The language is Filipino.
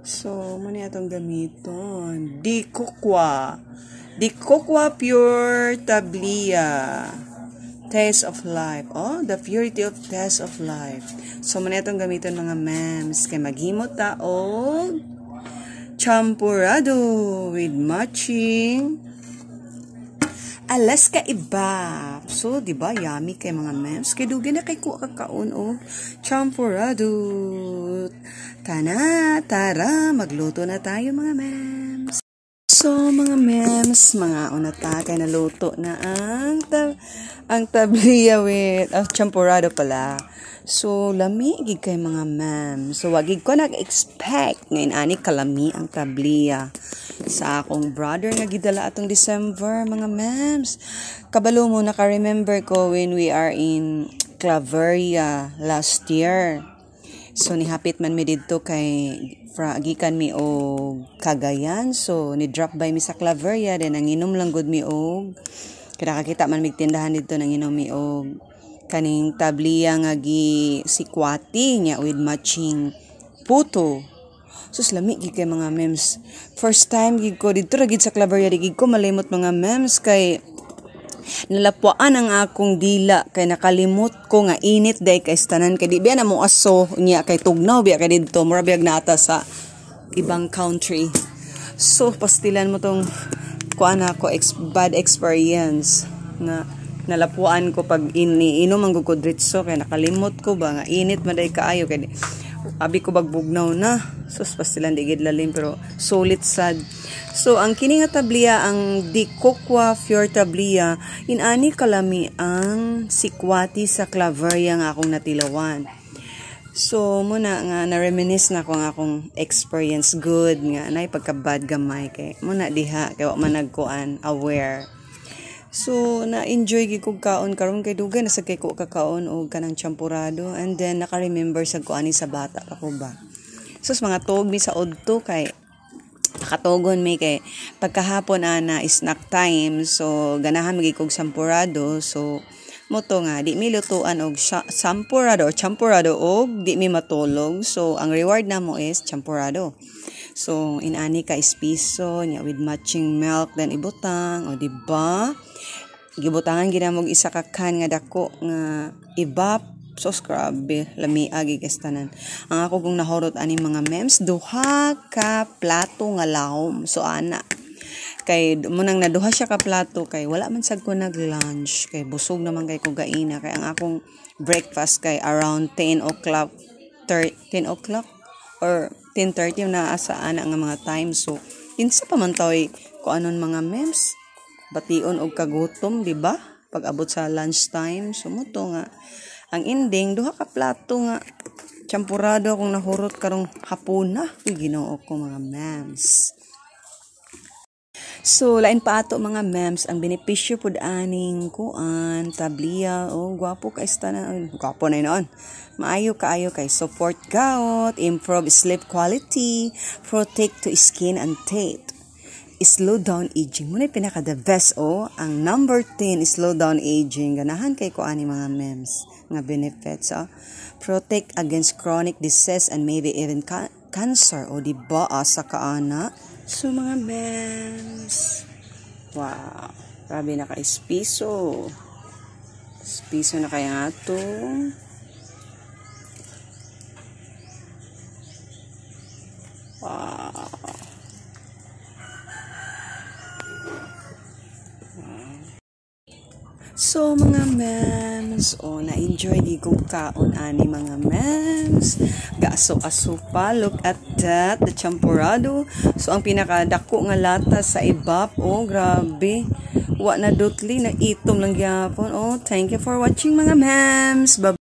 So, muna itong gamiton. Di Cocoa Pure Tablia. Taste of Life. Oh, the purity of taste of life. So, muna itong gamiton mga mams. Kay maghimot taog champurado with matching Alaska Ibap. So, di ba yummy kay mga mams? Kay dugay na kay kuha kakaon o champurado. Tara, magluto na tayo mga mams. So, mga mams, mga unata kay naluto na ang tablia with champurado pala. So, lami gid kay mga mams. So, wagig ko nag-expect ngayon ani kalami ang tablia sa akong brother nga gidala atong December, mga mams. Kabalo mo, naka-remember ko when we are in Claveria last year. So, nihapit man mi dito kay gikan mi og Cagayan. So, ni-drop by mi sa Claveria. Then, nanginom lang good mi og nakakita man mig tindahan dito, nanginom mi og kaning tablia nga sikwati niya with matching puto. So, lami gid kay mga memes. First time gid ko dito ra gid sa Claveria, gid ko malimot mga memes kay nalapuan ang akong dila kay nakalimot ko nga init day kay tanan kay di biya na mo aso niya kay tugnaw biya kay dito mura biya nata sa ibang country. So, pastilan mo tong kuan ako bad experience nga nalapuan ko pag iniinom ang gugudritso kay nakalimot ko ba nga init maday kaayo kay abi ko bagbugnaw na. So, pastilan di gid lalim pero sulit sad. So, ang kini nga tablia, ang Di Cocoa Pure Tablia, inani kalami ang sikwati sa Claveria nga akong natilawan. So, muna nga na-reminisce na ko nga akong experience good nga nay pagka-bad gamay kay muna diha kay wa man nagkuan aware. So, na-enjoy gid kog kaon karon kay dugay na sa kay ko kakaon og kanang champurado and then naka-remember sa kuani sa bata ako ba. So, mga tuog mi sa odto kay nakatogon may kay pagkahapon na snack time. So, ganahan magig kog champurado. So, moto nga di mi lutuan og champurado or champurado og di mi matulog. So, ang reward namo is champurado. So, inani ka piso nya with matching milk then ibutang o di ba? Gibutangan ginamog isa ka kan nga dako nga ibap. So, grabe, lami agi kastanan. Ang ako kung nahorot ani mga memes, duha ka plato nga lahom. So, ana. Kay, munang naduha siya ka plato, kay wala man sad ko nag-lunch. Kay, busog naman kay ko gaina. Kay, ang akong breakfast kay around 10 o'clock or 10:30 na asaan nga mga time. So, kinsa pa man toy ko anon mga memes. Bation og kagutom, di ba? Pag abot sa lunch time. So, muto nga. Ang ending, duha ka plato nga champurado akong nahurot karong hapuna. Ginoo ko mga mams. So, lain pa ato mga mams, ang benepisyo pud aning kuan, tablia, gwapo ka istanan. Gwapo na yun. Maayo kaayo kay support gout, improve sleep quality, protect to skin and teeth. Slow down aging. Muna pinaka the best ang number 10 slow down aging. Ganahan kay ko ani mga memes nga benefits. Protect against chronic disease and maybe even cancer di ba sa kaana. So mga memes. Wow. Grabe na ka espiso. Espiso na kaya ato. Wow. So, mga mems, na-enjoy di kong kaon ani mga mems. Gaaso-aso pa, look at that, the champurado. So, ang pinakadako nga lata sa ibap, grabe. Wa na dutli, na itom lang gyapon. Thank you for watching mga mems. Bye.